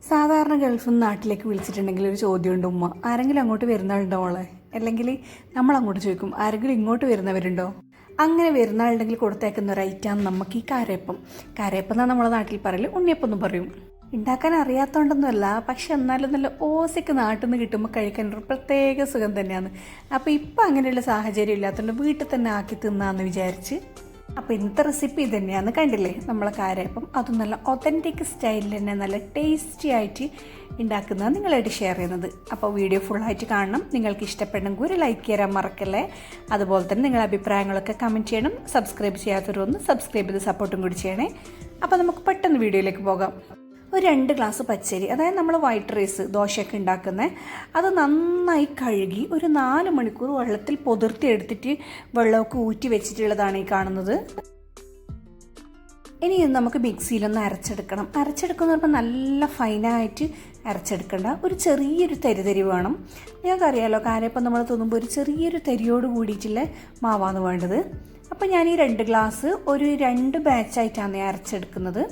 സാധാരണ ഗൾഫിൽ നിന്ന് നാട്ടിലേക്ക് വിളിച്ചിട്ടുണ്ടെങ്കിൽ ഒരു ചോദ്യമുണ്ട് ഉമ്മ, ആരെങ്കിലും അങ്ങോട്ട് വരുന്നവരുണ്ടോ മോളെ? അല്ലെങ്കിൽ നമ്മൾ അങ്ങോട്ട് ചോദിക്കും, ആരെങ്കിലും ഇങ്ങോട്ട് വരുന്നവരുണ്ടോ? അങ്ങനെ വരുന്ന ആളുണ്ടെങ്കിൽ കൊടുത്തേക്കുന്ന ഒരു ഐറ്റമാണ് നമുക്ക് ഈ കാരേപ്പം. കാരേപ്പം എന്നാണ് നമ്മളെ നാട്ടിൽ പറയൽ, ഉണ്ണിയപ്പം എന്നും പറയും. ഉണ്ടാക്കാൻ അറിയാത്തതുകൊണ്ടൊന്നുമല്ല, പക്ഷെ എന്നാലും നല്ല ഓസയ്ക്ക് നാട്ടിൽ നിന്ന് കിട്ടുമ്പോൾ കഴിക്കാൻ ഒരു പ്രത്യേക സുഖം തന്നെയാണ്. അപ്പോൾ ഇപ്പം അങ്ങനെയുള്ള സാഹചര്യം ഇല്ലാത്തതുകൊണ്ട് വീട്ടിൽ തന്നെ ആക്കി തിന്നാന്ന് വിചാരിച്ച് അപ്പോൾ ഇന്നത്തെ റെസിപ്പി ഇത് തന്നെയാണ്. കണ്ടില്ലേ നമ്മളെ കാരേപ്പം, അതും നല്ല ഒതൻറ്റിക് സ്റ്റൈലിൽ തന്നെ നല്ല ടേസ്റ്റി ആയിട്ട് ഉണ്ടാക്കുന്നതാണ് നിങ്ങളായിട്ട് ഷെയർ ചെയ്യുന്നത്. അപ്പോൾ വീഡിയോ ഫുള്ളായിട്ട് കാണണം. നിങ്ങൾക്ക് ഇഷ്ടപ്പെടണമെങ്കിൽ ഒരു ലൈക്ക് ചെയ്യാൻ മറക്കല്ലേ. അതുപോലെ തന്നെ നിങ്ങളുടെ അഭിപ്രായങ്ങളൊക്കെ കമൻറ്റ് ചെയ്യണം. സബ്സ്ക്രൈബ് ചെയ്യാത്തവരൊന്ന് സബ്സ്ക്രൈബ് ചെയ്ത് സപ്പോർട്ടും കൂടി ചെയ്യണേ. അപ്പോൾ നമുക്ക് പെട്ടെന്ന് വീഡിയോയിലേക്ക് പോകാം. ഒരു 2 ഗ്ലാസ് പച്ചരി, അതായത് നമ്മൾ വൈറ്റ് റൈസ് ദോശയൊക്കെ ഉണ്ടാക്കുന്നത്, അത് നന്നായി കഴുകി ഒരു 4 മണിക്കൂർ വെള്ളത്തിൽ പൊതിർത്തി എടുത്തിട്ട് വെള്ളമൊക്കെ ഊറ്റി വെച്ചിട്ടുള്ളതാണ് ഈ കാണുന്നത്. ഇനി നമുക്ക് മിക്സിയിലൊന്ന് അരച്ചെടുക്കണം. അരച്ചെടുക്കുന്ന പറയുമ്പോൾ നല്ല ഫൈനായിട്ട് അരച്ചെടുക്കേണ്ട, ഒരു ചെറിയൊരു തരി വേണം. ഞങ്ങൾക്കറിയാമല്ലോ കാരേപ്പം നമ്മൾ തോന്നുമ്പോൾ ഒരു ചെറിയൊരു തരിയോട് കൂടിയിട്ടുള്ള മാവാണ് വേണ്ടത്. അപ്പോൾ ഞാൻ ഈ 2 ഗ്ലാസ് ഒരു 2 ബാച്ചായിട്ടാണ് അരച്ചെടുക്കുന്നത്.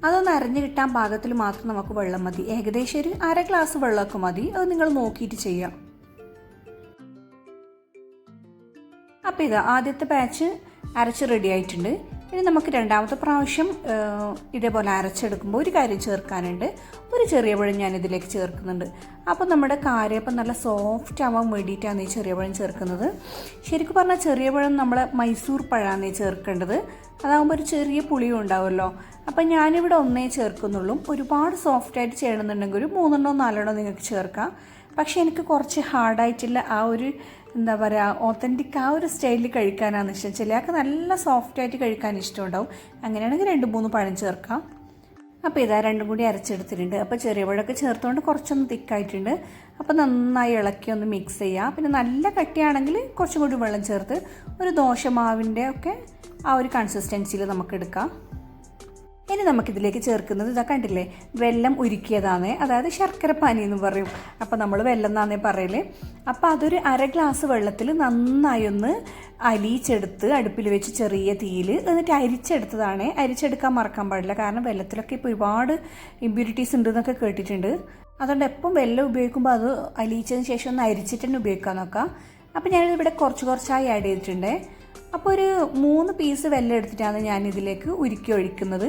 അതൊന്ന് അരഞ്ഞു കിട്ടാൻ പാകത്തിൽ മാത്രം നമുക്ക് വെള്ളം മതി. ഏകദേശം ഒരു 1/2 ഗ്ലാസ് വെള്ളമൊക്കെ മതി. അത് നിങ്ങൾ നോക്കിയിട്ട് ചെയ്യാം. അപ്പോൾ ഇത് ആദ്യത്തെ ബാച്ച് അരച്ച് റെഡി ആയിട്ടുണ്ട്. ഇനി നമുക്ക് രണ്ടാമത്തെ പ്രാവശ്യം ഇതേപോലെ അരച്ചെടുക്കുമ്പോൾ ഒരു കാര്യം ചേർക്കാനുണ്ട്. ഒരു ചെറിയ പഴം ഞാനിതിലേക്ക് ചേർക്കുന്നുണ്ട്. അപ്പോൾ നമ്മുടെ കാരേപ്പം നല്ല സോഫ്റ്റ് ആവാൻ വേണ്ടിയിട്ടാണ് ഈ ചെറിയ പഴം ചേർക്കുന്നത്. ശരിക്കും പറഞ്ഞാൽ ചെറിയ പഴം നമ്മളെ മൈസൂർ പഴമാണ് ചേർക്കേണ്ടത്. അതാകുമ്പോൾ ഒരു ചെറിയ പുളിയും ഉണ്ടാവുമല്ലോ. അപ്പം ഞാനിവിടെ ഒന്നേ ചേർക്കുന്നുള്ളൂ. ഒരുപാട് സോഫ്റ്റായിട്ട് ചെയ്യണമെന്നുണ്ടെങ്കിൽ ഒരു 3 4 നിങ്ങൾക്ക് ചേർക്കാം. പക്ഷേ എനിക്ക് കുറച്ച് ഹാർഡായിട്ടുള്ള ആ ഒരു എന്താ പറയുക ഓത്തൻറ്റിക് ആ ഒരു സ്റ്റൈലിൽ കഴിക്കാനാണ് ഇഷ്ടം. ചിലർക്ക് നല്ല സോഫ്റ്റായിട്ട് കഴിക്കാൻ ഇഷ്ടമുണ്ടാവും. അങ്ങനെയാണെങ്കിൽ 2-3 പഴം ചേർക്കാം. അപ്പോൾ ഇതാ 2 കൂടി അരച്ചെടുത്തിട്ടുണ്ട്. അപ്പോൾ ചെറിയ പഴമൊക്കെ ചേർത്തുകൊണ്ട് കുറച്ചൊന്ന് തിക്കായിട്ടുണ്ട്. അപ്പോൾ നന്നായി ഇളക്കി ഒന്ന് മിക്സ് ചെയ്യുക. പിന്നെ നല്ല കട്ടിയാണെങ്കിൽ കുറച്ചും കൂടി വെള്ളം ചേർത്ത് ഒരു ദോശമാവിൻ്റെ ഒക്കെ ആ ഒരു കൺസിസ്റ്റൻസിയിൽ നമുക്ക് എടുക്കാം. ഇനി നമുക്കിതിലേക്ക് ചേർക്കുന്നത് ഇതാ കണ്ടില്ലേ, വെല്ലം ഉരുക്കിയതാണ്, അതായത് ശർക്കര പാനി എന്ന് പറയും. അപ്പോൾ നമ്മൾ വെല്ലം എന്നാന്നേ പറയല്. അപ്പോൾ അതൊരു 1/2 ഗ്ലാസ് വെള്ളത്തിൽ നന്നായി ഒന്ന് അലിയിച്ചെടുത്ത് അടുപ്പിൽ വെച്ച് ചെറിയ തീയിൽ എന്നിട്ട് അരിച്ചെടുത്തതാണ്. അരിച്ചെടുക്കാൻ മറക്കാൻ പാടില്ല, കാരണം വെല്ലത്തിലൊക്കെ ഇപ്പോൾ ഒരുപാട് ഇമ്പ്യൂരിറ്റീസ് ഉണ്ട് എന്നൊക്കെ കേട്ടിട്ടുണ്ട്. അതുകൊണ്ട് എപ്പം വെല്ലം ഉപയോഗിക്കുമ്പോൾ അത് അലിയിച്ചതിന് ശേഷം ഒന്ന് അരിച്ചിട്ട് തന്നെ ഉപയോഗിക്കാൻ നോക്കാം. അപ്പോൾ ഞാനിതിവിടെ കുറച്ചായി ആഡ് ചെയ്തിട്ടുണ്ട്. അപ്പോൾ ഒരു 3 പീസ് വെല്ലം എടുത്തിട്ടാണ് ഞാനിതിലേക്ക് ഉരുക്കി ഒഴിക്കുന്നത്.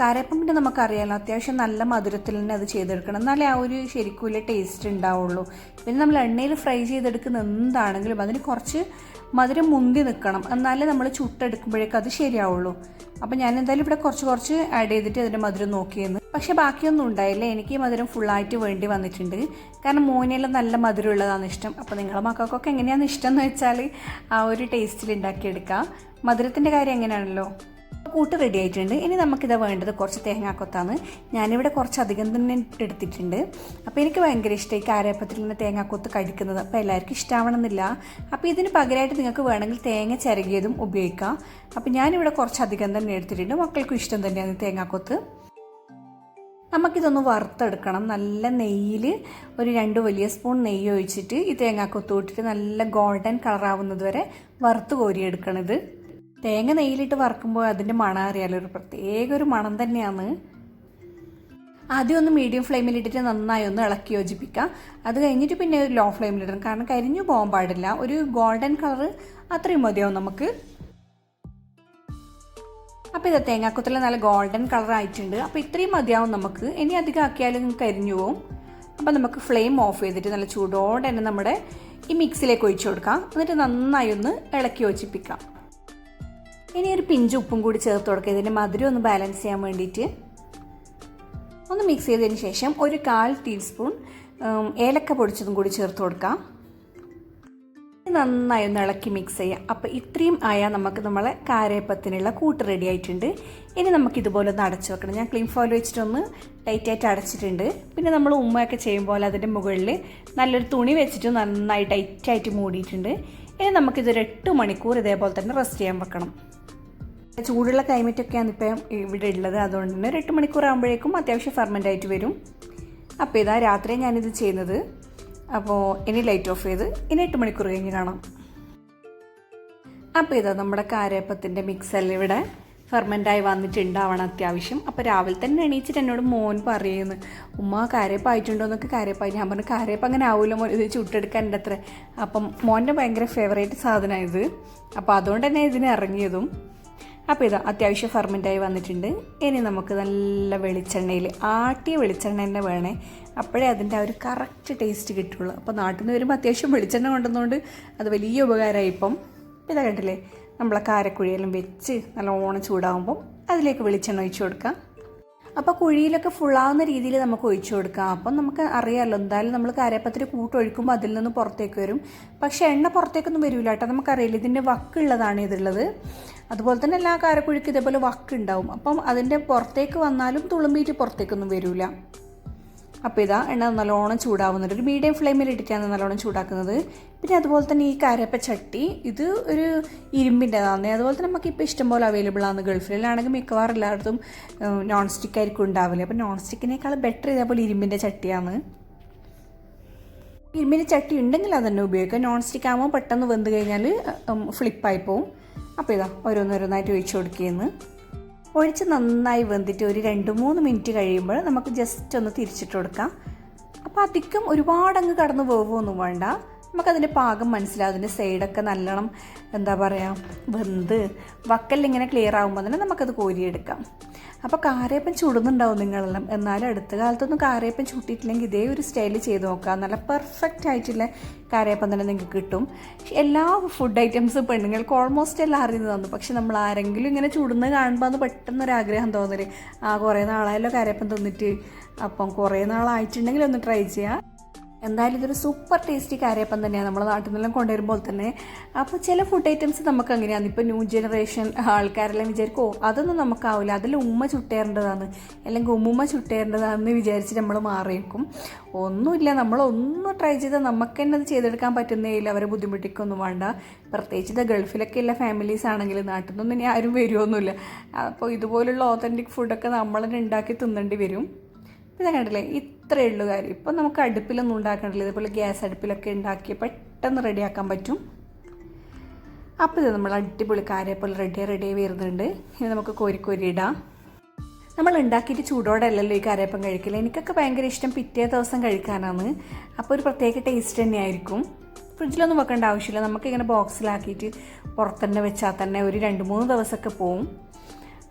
കാരേപ്പം പിന്നെ നമുക്കറിയാമല്ലോ അത്യാവശ്യം നല്ല മധുരത്തിൽ തന്നെ അത് ചെയ്തെടുക്കണം, എന്നാലേ ആ ഒരു ശരിക്കും ടേസ്റ്റ് ഉണ്ടാവുള്ളൂ. പിന്നെ നമ്മൾ എണ്ണയിൽ ഫ്രൈ ചെയ്തെടുക്കുന്ന എന്താണെങ്കിലും അതിന് കുറച്ച് മധുരം മുന്തി നിൽക്കണം, എന്നാലേ നമ്മൾ ചുട്ടെടുക്കുമ്പോഴേക്കും അത് ശരിയാവുള്ളൂ. അപ്പം ഞാൻ എന്തായാലും ഇവിടെ കുറച്ച് ആഡ് ചെയ്തിട്ട് അതിൻ്റെ മധുരം നോക്കിയെന്ന്. പക്ഷേ ബാക്കിയൊന്നും ഉണ്ടായില്ല. എനിക്ക് ഈ മധുരം ഫുള്ളായിട്ട് വേണ്ടി വന്നിട്ടുണ്ട്, കാരണം മോനെല്ലാം നല്ല മധുരമുള്ളതാണ് ഇഷ്ടം. അപ്പോൾ നിങ്ങളുടെ മക്കൾക്കൊക്കെ എങ്ങനെയാണ് ഇഷ്ടം എന്ന് വെച്ചാൽ ആ ഒരു ടേസ്റ്റിൽ ഉണ്ടാക്കിയെടുക്കാം. മധുരത്തിൻ്റെ കാര്യം എങ്ങനെയാണല്ലോ. കൂട്ട് റെഡി ആയിട്ടുണ്ട്. ഇനി നമുക്കിത് വേണ്ടത് കുറച്ച് തേങ്ങാക്കൊത്താണ്. ഞാനിവിടെ കുറച്ചധികം തന്നെ എടുത്തിട്ടുണ്ട്. അപ്പോൾ എനിക്ക് ഭയങ്കര ഇഷ്ടമായി കാരേപ്പത്തിൽ നിന്ന് തേങ്ങാക്കൊത്ത് കഴിക്കുന്നത്. അപ്പോൾ എല്ലാവർക്കും ഇഷ്ടമാവണമെന്നില്ല. അപ്പോൾ ഇതിന് പകരമായിട്ട് നിങ്ങൾക്ക് വേണമെങ്കിൽ തേങ്ങ ചിരകിയതും ഉപയോഗിക്കാം. അപ്പോൾ ഞാനിവിടെ കുറച്ചധികം തന്നെ എടുത്തിട്ടുണ്ട്. മക്കൾക്കും ഇഷ്ടം തന്നെയാണ് തേങ്ങാക്കൊത്ത്. നമുക്കിതൊന്ന് വറുത്തെടുക്കണം. നല്ല നെയ്യിൽ ഒരു 2 വലിയ സ്പൂൺ നെയ്യ് ഒഴിച്ചിട്ട് ഈ തേങ്ങാക്കൊത്ത് ഇട്ടിട്ട് നല്ല ഗോൾഡൻ കളറാവുന്നത് വരെ വറുത്ത് കോരിയെടുക്കണത്. തേങ്ങ നെയ്യിലിട്ട് വറുക്കുമ്പോൾ അതിൻ്റെ മണം അറിയാലോ, ഒരു പ്രത്യേക ഒരു മണം തന്നെയാണ്. ആദ്യം ഒന്ന് മീഡിയം ഫ്ലെയിമിലിട്ടിട്ട് നന്നായി ഒന്ന് ഇളക്കി യോജിപ്പിക്കുക. അത് കഴിഞ്ഞിട്ട് പിന്നെ ഒരു ലോ ഫ്ലെയിമിലിടണം, കാരണം കരിഞ്ഞു പോകാൻ പാടില്ല. ഒരു ഗോൾഡൻ കളറ് അത്രയും മതിയാവും നമുക്ക്. അപ്പോൾ ഇത് തേങ്ങാക്കൊത്തിൽ നല്ല ഗോൾഡൻ കളർ ആയിട്ടുണ്ട്. അപ്പോൾ ഇത്രയും മതിയാവും നമുക്ക്. ഇനി അധികം ആക്കിയാലും കരിഞ്ഞു പോവും. അപ്പോൾ നമുക്ക് ഫ്ലെയിം ഓഫ് ചെയ്തിട്ട് നല്ല ചൂടോടെ തന്നെ നമ്മുടെ ഈ മിക്സിലേക്ക് ഒഴിച്ചു കൊടുക്കാം. എന്നിട്ട് നന്നായി ഒന്ന് ഇളക്കി യോജിപ്പിക്കാം. ഇനി ഒരു പിഞ്ച് ഉപ്പും കൂടി ചേർത്ത് കൊടുക്കുക, ഇതിൻ്റെ മധുരം ഒന്ന് ബാലൻസ് ചെയ്യാൻ വേണ്ടിയിട്ട്. ഒന്ന് മിക്സ് ചെയ്തതിന് ശേഷം ഒരു 1/4 ടീസ്പൂൺ ഏലക്ക പൊടിച്ചതും കൂടി ചേർത്ത് കൊടുക്കാം. നന്നായി ഒന്ന് ഇളക്കി മിക്സ് ചെയ്യാം. അപ്പോൾ ഇത്രയും ആയാൽ നമുക്ക് നമ്മളെ കാരേപ്പത്തിനുള്ള കൂട്ട് റെഡി ആയിട്ടുണ്ട്. ഇനി നമുക്കിതുപോലെ ഒന്ന് അടച്ചു വെക്കണം. ഞാൻ ക്ലീൻ ഫോയിൽ വെച്ചിട്ടൊന്ന് ടൈറ്റായിട്ട് അടച്ചിട്ടുണ്ട്. പിന്നെ നമ്മൾ ഉമ്മയൊക്കെ ചെയ്യുമ്പോൾ അതിൻ്റെ മുകളിൽ നല്ലൊരു തുണി വെച്ചിട്ട് നന്നായി ടൈറ്റായിട്ട് മൂടിയിട്ടുണ്ട്. ഇനി നമുക്കിതൊരു 8 മണിക്കൂർ ഇതേപോലെ തന്നെ റെസ്റ്റ് ചെയ്യാൻ വെക്കണം. ചൂടുള്ള ക്ലൈമറ്റൊക്കെയാണ് ഇപ്പം ഇവിടെ ഉള്ളത്, അതുകൊണ്ട് തന്നെ 8 മണിക്കൂർ ആകുമ്പോഴേക്കും അത്യാവശ്യം ഫെർമെൻ്റ് ആയിട്ട് വരും. അപ്പോൾ ഇതാ രാത്രി ഞാനിത് ചെയ്യുന്നത്. അപ്പോൾ ഇനി ലൈറ്റ് ഓഫ് ചെയ്ത് ഇനി 8 മണിക്കൂർ കഴിഞ്ഞ് കാണാം. അപ്പോൾ ഇതാ നമ്മുടെ കാരേപ്പത്തിൻ്റെ മിക്സെല്ലാം ഇവിടെ ഫെർമെൻ്റായി വന്നിട്ടുണ്ടാവണം അത്യാവശ്യം. അപ്പോൾ രാവിലെ തന്നെ എണീച്ചിട്ട് എന്നോട് മോൻ പറയുന്നു, ഉമ്മ കാരേപ്പായിട്ടുണ്ടോ എന്നൊക്കെ. കാരേപ്പായി ഞാൻ പറഞ്ഞു, കാരേപ്പ് അങ്ങനെ ആവില്ല മോൻ, ഇത് ചുട്ടെടുക്കാൻ എൻ്റെ അത്ര. അപ്പം മോൻ്റെ ഭയങ്കര ഫേവറേറ്റ് സാധനമാണ് ഇത്. അപ്പോൾ അതുകൊണ്ട് തന്നെ ഇതിന് ഇറങ്ങിയതും. അപ്പോൾ ഇതാ അത്യാവശ്യം ഫെർമെൻ്റായി വന്നിട്ടുണ്ട്. ഇനി നമുക്ക് നല്ല വെളിച്ചെണ്ണയിൽ, ആട്ടിയ വെളിച്ചെണ്ണ തന്നെ വേണേ, അപ്പോഴേ അതിൻ്റെ ആ ഒരു കറക്റ്റ് ടേസ്റ്റ് കിട്ടുള്ളൂ. അപ്പോൾ നാട്ടിൽ നിന്ന് വരുമ്പോൾ അത്യാവശ്യം വെളിച്ചെണ്ണ കൊണ്ടുവന്നുകൊണ്ട് അത് വലിയ ഉപകാരമായി. ഇപ്പം ഇതാ കണ്ടില്ലേ, നമ്മളെ കാരക്കുഴിയെല്ലാം വെച്ച് നല്ലോണം ചൂടാകുമ്പം അതിലേക്ക് വെളിച്ചെണ്ണ ഒഴിച്ചു കൊടുക്കാം. അപ്പോൾ കുഴിയിലൊക്കെ ഫുള്ളാവുന്ന രീതിയിൽ നമുക്ക് ഒഴിച്ചു കൊടുക്കാം. അപ്പം നമുക്ക് അറിയാമല്ലോ, എന്തായാലും നമ്മൾ കാരപ്പത്തിൽ കൂട്ടൊഴിക്കുമ്പോൾ അതിൽ നിന്ന് പുറത്തേക്ക് വരും. പക്ഷേ എണ്ണ പുറത്തേക്കൊന്നും വരില്ല കേട്ടോ, നമുക്കറിയില്ല ഇതിൻ്റെ വക്കുള്ളതാണ് ഇതുള്ളത്. അതുപോലെ തന്നെ എല്ലാ കാരക്കുഴിക്കും ഇതേപോലെ വക്കുണ്ടാവും. അപ്പം അതിൻ്റെ പുറത്തേക്ക് വന്നാലും തുളുമ്പിയിട്ട് പുറത്തേക്കൊന്നും വരില്ല. അപ്പോൾ ഇതാ എണ്ണ നല്ലോണം ചൂടാവുന്നുണ്ട്. ഒരു മീഡിയം ഫ്ലെയിമിൽ ഇട്ടിട്ടാണ് നല്ലോണം ചൂടാക്കുന്നത്. പിന്നെ അതുപോലെ തന്നെ ഈ കാരപ്പ ചട്ടി, ഇത് ഒരു ഇരുമ്പിൻ്റെതാണ്. അതുപോലെ തന്നെ നമുക്കിപ്പോൾ ഇഷ്ടംപോലെ അവൈലബിൾ ആണ്. ഗൾഫിലാണെങ്കിൽ മിക്കവാറും എല്ലായിടത്തും നോൺ സ്റ്റിക്ക് ആയിരിക്കും ഉണ്ടാവില്ല. അപ്പോൾ നോൺ സ്റ്റിക്കിനേക്കാൾ ബെറ്റർ ഇതേപോലെ ഇരുമ്പിൻ്റെ ചട്ടിയാണ്. ഇരുമ്പിൻ്റെ ചട്ടി ഉണ്ടെങ്കിൽ അതന്നെ ഉപയോഗിക്കാം. നോൺ സ്റ്റിക്ക് ആകുമ്പോൾ പെട്ടെന്ന് വെന്ത് കഴിഞ്ഞാൽ ഫ്ലിപ്പായി പോവും. അപ്പോൾ ഇതാ ഓരോന്നോരോന്നായിട്ട് ഒഴിച്ചു കൊടുക്കുകയെന്ന്. ഒഴിച്ച് നന്നായി വെന്തിട്ട് ഒരു 2-3 മിനിറ്റ് കഴിയുമ്പോൾ നമുക്ക് ജസ്റ്റ് ഒന്ന് തിരിച്ചിട്ട് കൊടുക്കാം. അപ്പോൾ അധികം ഒരുപാടങ്ങ് കടന്ന് വേവൊന്നും വേണ്ട. നമുക്കതിൻ്റെ പാകം മനസ്സിലാവും. അതിൻ്റെ സൈഡൊക്കെ നല്ലോണം എന്താ പറയുക വെന്ത് വക്കലിങ്ങനെ ക്ലിയർ ആകുമ്പോൾ തന്നെ നമുക്കത് കോരിയെടുക്കാം. അപ്പോൾ കാരേപ്പൻ ചുടുന്നുണ്ടാവും നിങ്ങളെല്ലാം. എന്നാലും അടുത്ത കാലത്തൊന്നും കാരേപ്പൻ ചുട്ടിട്ടില്ലെങ്കിൽ ഇതേ ഒരു സ്റ്റൈലിൽ ചെയ്ത് നോക്കാം. നല്ല പെർഫെക്റ്റ് ആയിട്ടുള്ള കാരേപ്പൻ തന്നെ നിങ്ങൾക്ക് കിട്ടും. എല്ലാ ഫുഡ് ഐറ്റംസും പെണ്ണുങ്ങൾക്ക് ഓൾമോസ്റ്റ് എല്ലാം അറിയുന്നതാണ്. പക്ഷെ നമ്മൾ ആരെങ്കിലും ഇങ്ങനെ ചുടുന്നത് കാണുമ്പോൾ അത് പെട്ടെന്നൊരാഗ്രഹം തോന്നല്, കുറേ നാളായല്ലോ കാരേപ്പൻ തിന്നിട്ട്. അപ്പം കുറേ നാളായിട്ടുണ്ടെങ്കിൽ ഒന്ന് ട്രൈ ചെയ്യാം. എന്തായാലും ഇതൊരു സൂപ്പർ ടേസ്റ്റി കാരേപ്പം തന്നെയാണ് നമ്മുടെ നാട്ടിൽ നിന്നെല്ലാം കൊണ്ടുവരുമ്പോൾ തന്നെ. അപ്പോൾ ചില ഫുഡ് ഐറ്റംസ് നമുക്ക് അങ്ങനെയാണ്. ഇപ്പോൾ ന്യൂ ജനറേഷൻ ആൾക്കാരെല്ലാം വിചാരിക്കും അതൊന്നും നമുക്കാവില്ല, അതിൽ ഉമ്മ ചുട്ടേറേണ്ടതാണ് അല്ലെങ്കിൽ ഉമ്മുമ്മ ചുട്ടേറേണ്ടതാണെന്ന് വിചാരിച്ച് നമ്മൾ മാറിയേക്കും. ഒന്നുമില്ല, നമ്മളൊന്നും ട്രൈ ചെയ്താൽ നമുക്ക് തന്നെ അത് ചെയ്തെടുക്കാൻ പറ്റുന്നേ ഇല്ല. അവരെ ബുദ്ധിമുട്ടിക്കൊന്നും വേണ്ട. പ്രത്യേകിച്ച് ഇത് ഗൾഫിലൊക്കെ ഉള്ള ഫാമിലീസ് ആണെങ്കിൽ നാട്ടിൽ നിന്നൊന്നും ഇനി ആരും വരുമൊന്നുമില്ല. അപ്പോൾ ഇതുപോലുള്ള ഓതൻറ്റിക് ഫുഡൊക്കെ നമ്മൾ തന്നെ ഉണ്ടാക്കി തിന്നേണ്ടി വരും. ഇതാ കണ്ടില്ലേ, ഇത്രയേ ഉള്ളൂ കാര്യം. ഇപ്പം നമുക്ക് അടുപ്പിലൊന്നും ഉണ്ടാക്കണ്ടില്ല, ഇതുപോലെ ഗ്യാസ് അടുപ്പിലൊക്കെ ഉണ്ടാക്കി പെട്ടെന്ന് റെഡിയാക്കാൻ പറ്റും. അപ്പോൾ ഇത് നമ്മൾ അടിപൊളി കാരേപ്പൽ റെഡിയായി വരുന്നുണ്ട്. ഇനി നമുക്ക് കോരി ഇടാം. നമ്മൾ ഉണ്ടാക്കിയിട്ട് ചൂടോടെ അല്ലല്ലോ ഈ കാരേപ്പം കഴിക്കില്ല. എനിക്കൊക്കെ ഭയങ്കര ഇഷ്ടം പിറ്റേ ദിവസം കഴിക്കാനാണ്. അപ്പോൾ ഒരു പ്രത്യേക ടേസ്റ്റ് തന്നെയായിരിക്കും. ഫ്രിഡ്ജിലൊന്നും വെക്കേണ്ട ആവശ്യമില്ല. നമുക്കിങ്ങനെ ബോക്സിലാക്കിയിട്ട് പുറത്തുതന്നെ വെച്ചാൽ തന്നെ ഒരു 2-3 ദിവസമൊക്കെ പോവും.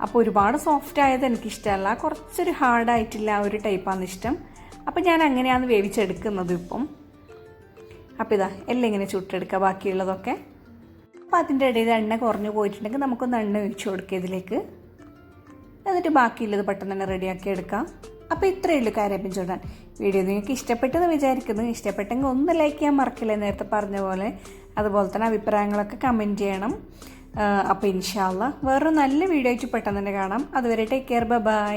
അപ്പോൾ ഒരുപാട് സോഫ്റ്റ് ആയത് എനിക്കിഷ്ടമല്ല, കുറച്ചൊരു ഹാർഡായിട്ടില്ല ആ ഒരു ടൈപ്പാണ് ഇഷ്ടം. അപ്പോൾ ഞാൻ അങ്ങനെയാണ് വേവിച്ചെടുക്കുന്നത് ഇപ്പം. അപ്പോൾ ഇതാ എല്ലാം ഇങ്ങനെ ചുട്ടെടുക്കുക ബാക്കിയുള്ളതൊക്കെ. അപ്പോൾ അതിൻ്റെ ഇടയിൽ എണ്ണ കുറഞ്ഞു പോയിട്ടുണ്ടെങ്കിൽ നമുക്കൊന്ന് എണ്ണ ഒഴിച്ചു കൊടുക്കുക ഇതിലേക്ക്. എന്നിട്ട് ബാക്കിയുള്ളത് പെട്ടെന്ന് തന്നെ റെഡിയാക്കി എടുക്കാം. അപ്പോൾ ഇത്രയേ ഉള്ളൂ കാരേപ്പൻ ചൂടാൻ. വീഡിയോ നിങ്ങൾക്ക് ഇഷ്ടപ്പെട്ടെന്ന് വിചാരിക്കുന്നു. ഇഷ്ടപ്പെട്ടെങ്കിൽ ഒന്ന് ലൈക്ക് ചെയ്യാൻ മറക്കില്ല, നേരത്തെ പറഞ്ഞ പോലെ. അതുപോലെ തന്നെ അഭിപ്രായങ്ങളൊക്കെ കമൻറ്റ് ചെയ്യണം. അപ്പോൾ ഇൻഷാ അല്ലാഹ് വേറൊരു നല്ല വീഡിയോ ആയിട്ട് പെട്ടെന്ന് തന്നെ കാണാം. അതുവരെ ടേക്ക് കെയർ, ബൈ.